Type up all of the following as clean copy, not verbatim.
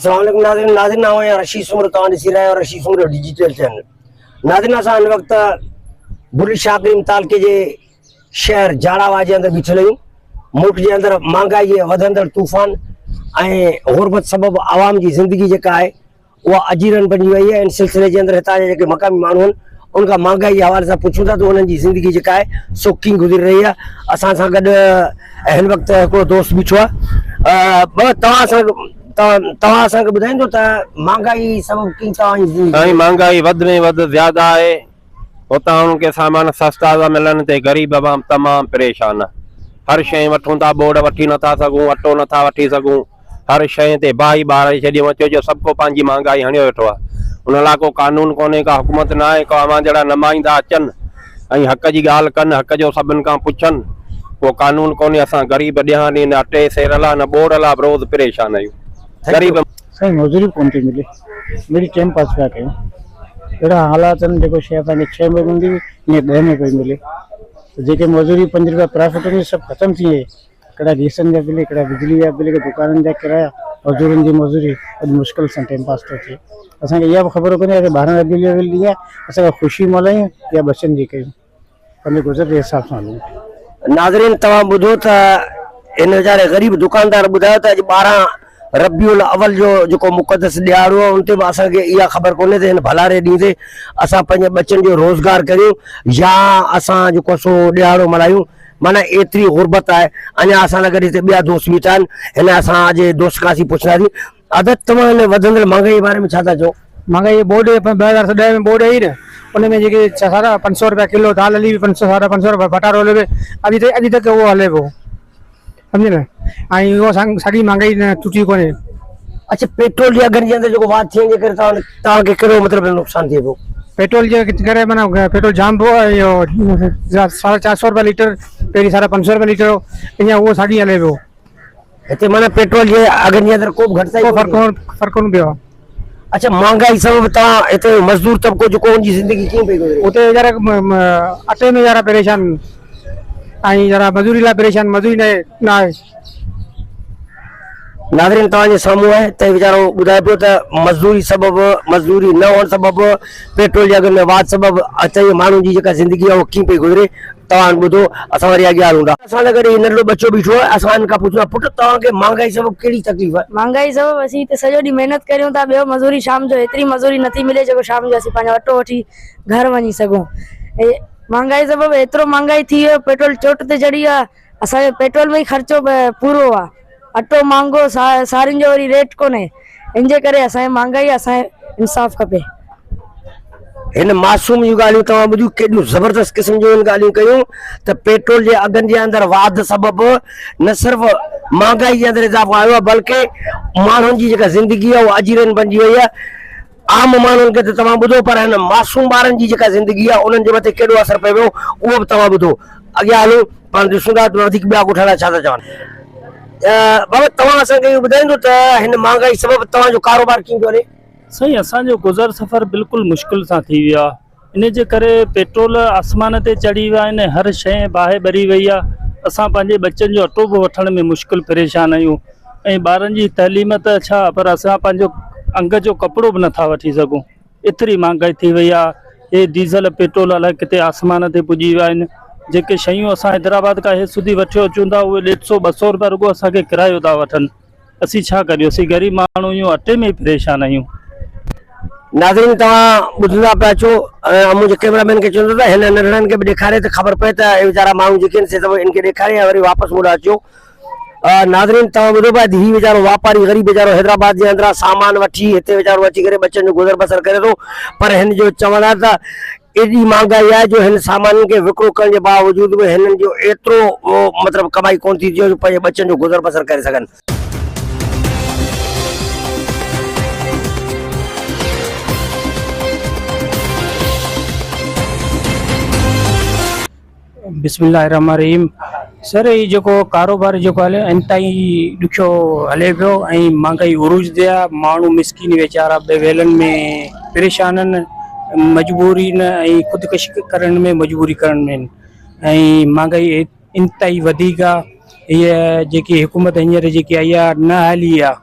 अस्सलाम वालेकुम नाज़रीन। नाज़रीन आऊं या रशीद सुमर तव्हां ॾिसी रहिया आहियो रशीद सुमर डिजिटल चैनल। नाज़रीन असां हिन वक़्तु बुर्ज शाह करीम तालुके जे शहर झाड़ावा जे अंदरि बीठल आहियूं। मुल्क जे अंदरि महांगाई जे वधंदड़ तूफ़ान ऐं गुरबत सबबि आवाम जी ज़िंदगी जेका आहे उहा अजीरन बणी वई आहे। इन सिलसिले जे अंदरि हितां जा जेके मक़ामी माण्हू आहिनि उनखां महांगाई जे हवाले सां पुछूं था त उन्हनि जी ज़िंदगी जेका आहे सो कीअं गुज़री रही आहे। असां सां गॾु हिन वक़्तु हिकिड़ो दोस्त बीठो आहे। तव्हां असांखे ॿुधाईंदो त महांगाई सबबि कीअं तव्हांजी महंगाई वध में वध ज्यादा है। उतां उनके सामान सस्ता था मिलन ते गरीब आवाम तमाम परेशान। हर शइ वठूं था, बोर्ड वठी नथा सघूं, अटो नथा वठी सघूं, हर शइ ते भाई बार छॾियूं। अचो जो सभु को पंहिंजी महंगाई हणियो वेठो आहे। उन लाइ को कानून कोन्हे, का हुकूमत न आहे, को अवां जहिड़ा नुमाइंदा अचनि ऐं हक़ जी ॻाल्हि कनि, हक़ जो सभिनि खां पुछनि। को कानून कोन्हे। असां ग़रीब ॾियां ॾींहं न अटे सेर ला न बोर्ड ला रोज़ परेशान आहियूं। गरीब सही मजदूरी कोन थी मिले। मेरी टाइम पास पिया कयूं। अहिड़ा हालात आहिनि जेको शइ असांखे 6 में हूंदी ईअं 10 में पई मिले। जेके मजदूरी 5 रुपया प्रॉफिट हुई सभु ख़तमु थी वई। कड़ा गैसनि जा बिल, कड़ा बिजली जा बिल, दुकाननि जा किराया, मजदूरनि जी मजदूरी अॼु मुश्किल सां टाइम पास थो थिए। असांखे इहा बि ख़बर कोन्हे की 12 बिल ॾींहुं आहे असांखे ख़ुशी मल्हायूं या बचनि जी कयूं। पंहिंजे गुज़र जे हिसाब सां हलूं। नाज़रीन तव्हां ॿुधो त इन वीचारे ग़रीब दुकानदार ॿुधायो त अॼु 12 रबियुल अवल जो जेको मुक़दस ॾियारो आहे उन ते बि असांखे इहा ख़बर कोन्हे त हिन भलारे ॾींहं ते असां पंहिंजे बचनि जो रोज़गार करियूं या असां जेको सो ॾियारो मल्हायूं। माना एतिरी गुरबत आहे। अञा असां सां गॾु हिते ॿिया दोस्त बीठा आहिनि। हिन असां जे दोस्त खां असीं पुछंदासीं अदत तव्हां हिन वधंदड़ महांगाई जे बारे में छा था चओ? महंगाई बोर्ड 2010 में बोर्ड आई न, उनमें जेके 500 रुपया किलो दाल हली 500 रुपया बटारो हले अॼु तक उहो हले पियो, सम्झे न। ऐं उहो साॻी महंगाई न टुटी कोन्हे। अच्छा, पेट्रोल जे अघनि जे अंदरि जेको वाध थियण जे करे तव्हांखे कहिड़ो मतिलबु नुक़सानु थिए पियो? पेट्रोल जे करे माना पेट्रोल जाम पियो आहे। इहो 450 रुपया लीटर, पहिरीं 550 रुपया लीटर हो, हीअं उहो साॻी हले पियो हिते। माना पेट्रोल जे अघनि जे अंदरि को बि घटिताई फ़र्क़ु कोन पियो आहे। अच्छा, महंगाई सबबि तव्हां हिते मज़दूर तबिको जेको उनजी ज़िंदगी कीअं पई गुज़रे? उते वीचारा अटे में वीचारा परेशान ऐं वीचारा मज़दूरी लाइ परेशान, मज़दूरी न आहे। नाज़रीन तव्हांजे साम्हूं आहे त वीचारो ॿुधाए पियो त मज़दूरी सबबि, मज़दूरी न हुअण सबबि, पेट्रोल जे अघ में वाध सबबि अचे माण्हुनि जी जेका ज़िंदगी आहे उहो कीअं पई गुज़रे। तव्हां ॿुधो, असां वरी अॻियां हलूं था। असां सां गॾु नंढड़ो बच्चो बीठो आहे। असां हिन खां पुछूं पुटु तव्हांखे महंगाई सबबि कहिड़ी तकलीफ़ आहे? महंगाई सबबि असीं हिते सॼो ॾींहुं महिनत करियूं था, ॿियो मज़दूरी शाम जो एतिरी मज़दूरी नथी मिले जेको शाम जो असीं पंहिंजो अटो वठी घर वञी सघूं। महंगाई सबबि एतिरो महंगाई थी वियो, पेट्रोल चोट ते चढ़ी आहे। असांजो पेट्रोल में ई ख़र्चो पूरो आहे, अटो महांगो, सारियुनि जो वरी रेट कोन्हे। इन जे करे असांखे महंगाई, असांखे इंसाफ़ खपे। हिन मासूम जूं ॻाल्हियूं तव्हां ॿुधियूं, केॾियूं ज़बरदस्त क़िस्म जूं ॻाल्हियूं कयूं त पेट्रोल जे अघनि जे अंदरि वाध सबबि न सिर्फ़ु महांगाई जे अंदरि इज़ाफ़ो आयो आहे बल्कि माण्हुनि जी जेका ज़िंदगी आहे उहा अजीरन बणिजी वई आहे। आम माण्हुनि खे त तव्हां ॿुधो, पर हिन मासूम ॿारनि जी जेका ज़िंदगी आहे उन्हनि जे मथे केॾो असरु पए पियो उहो बि तव्हां ॿुधो। अॻियां हलूं, पाण ॾिसूं था वधीक ॿिया ॻोठाणा छा था चवनि। बाबा तव्हां असांखे ॿुधाईंदो त हिन महांगाई सबबि तव्हांजो कारोबार कीअं पियो हले? सही, असांजो गुज़र सफ़र बिल्कुलु मुश्किल सां थी वियो आहे। इन जे करे पेट्रोल आसमान ते चढ़ी विया आहिनि, हर शइ बाहि ॿरी वई आहे। असां पंहिंजे बच्चनि जो अटो बि वठण में मुश्किल परेशान आहियूं ऐं ॿारनि जी तइलीम त छा, पर असां पंहिंजो अंग जो कपिड़ो बि नथा वठी सघूं। एतिरी महांगाई थी वई आहे। हे डीज़ल पेट्रोल अलाए किथे आसमान ते पुॼी विया आहिनि। जेके शयूं असां हैदराबाद खां हे सुधी वठी अचूं था उहे 150-200 रुपया रुॻो असांखे किरायो था वठनि। असीं छा करियूं? असीं ग़रीब माण्हू आहियूं, अटे में ई परेशान आहियूं। नाज़रीन तव्हां ॿुधंदा पिया अचो, मुंहिंजे कैमरामैन खे चवंदो त हिन नंढड़नि खे बि ॾेखारे त ख़बर पए त हे वीचारा माण्हू जेके आहिनि से सभु इनखे ॾेखारे ऐं वरी वापसि मुड़ा अचो। नाज़रीन तव्हां ॿुधो पिया, हीउ वीचारो वापारी ग़रीब वीचारो हैदराबाद जे अंदरां सामान वठी हिते वीचारो अची करे बच्चनि जो गुज़र बसर करे थो, पर हिन जो चवण आहे त एॾी महांगाई आहे जो हिन सामाननि खे विकिरो करण जे बावजूद बि हिननि जो एतिरो मतिलबु कमाई कोन थी जो पंहिंजे बच्चनि जो गुज़र बसर करे सघनि। बिस्मिल्लाहिर्रहमानिर्रहीम। सर ये जो कारोबार जो हले इंताई ॾुखियो हले पियो ऐं महांगाई उरूज ते आहे। माण्हू मिसकिन वीचारा बेवेलन में परेशान आहिनि, मजबूरी न ऐं ख़ुदकशी करण में मजबूरी करण में ऐं महांगाई इंताई वधीक आहे। हीअ जेकी हुकूमत हींअर जेकी आई आहे न हली आहे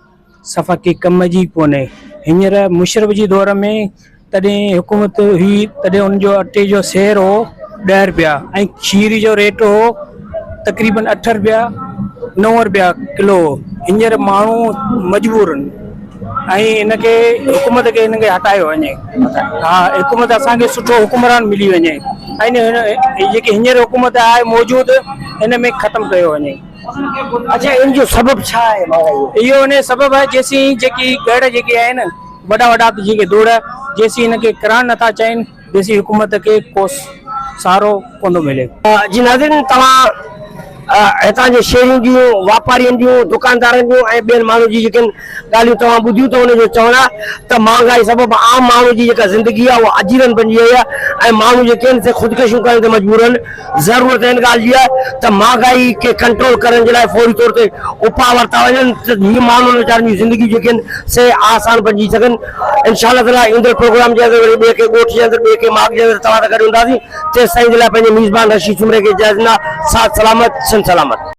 सफ़ा के कम जी कोन्हे। हींअर मुशरफ जी दौर में तॾहिं हुकूमत हुई, तॾहिं उनजो अटे जो सेर हो 10 रुपया ऐं खीर जो रेट हो तक़रीबन 8 रुपया 9 रुपया किलो। हींअर माण्हू मजबूर आहिनि ऐं इनखे हुकूमत खे हिनखे हटायो वञे। हा, हुकूमत असांखे सुठो हुकुमरान मिली वञे ऐं जेकी हींअर हुकूमत आहे मौजूदु हिन में ख़तमु कयो वञे। अच्छा, इन जो सबब छा आहे महांगाई? इहो इन सबब आहे जेसीं जेकी गड़ जेके आहिनि वॾा वॾा जेके दौड़ जेसीं हिनखे कराइण नथा चाहिनि जेसीं हुकूमत खे को सहारो कोन थो मिले। जी नाज़रीन, तव्हां हितां जे शहरियुनि जूं वापारियुनि जूं दुकानदारनि जूं ऐं ॿियनि माण्हुनि जी जेके ॻाल्हियूं तव्हां ॿुधियूं त हुनजो चवणु आहे त महांगाई सबबु आम माण्हू जी जेका ज़िंदगी आहे उहा अजीरन बणिजी वई आहे ऐं माण्हू जेके आहिनि से ख़ुदकशियूं करण ते मजबूर आहिनि। ज़रूरत हिन ॻाल्हि जी आहे त महांगाई खे कंट्रोल करण जे लाइ फौरी तौर ते उपाउ वरिता वञनि त हीअ माण्हुनि वीचारनि जूं ज़िंदगी जेके आहिनि से आसान बणिजी सघनि। इंशाअल्लाह ताला ईंदड़ प्रोग्राम जे अंदरि वरी ॿिए के ॻोठ जे अंदरि ॿिए के माग जे अंदरि तव्हां सां गॾु हूंदासीं। तेसिताईं जे लाइ पंहिंजे मेज़बान रशीद सुमरे खे इजाज़त ॾिना। साथ सलामत, सन सलामत।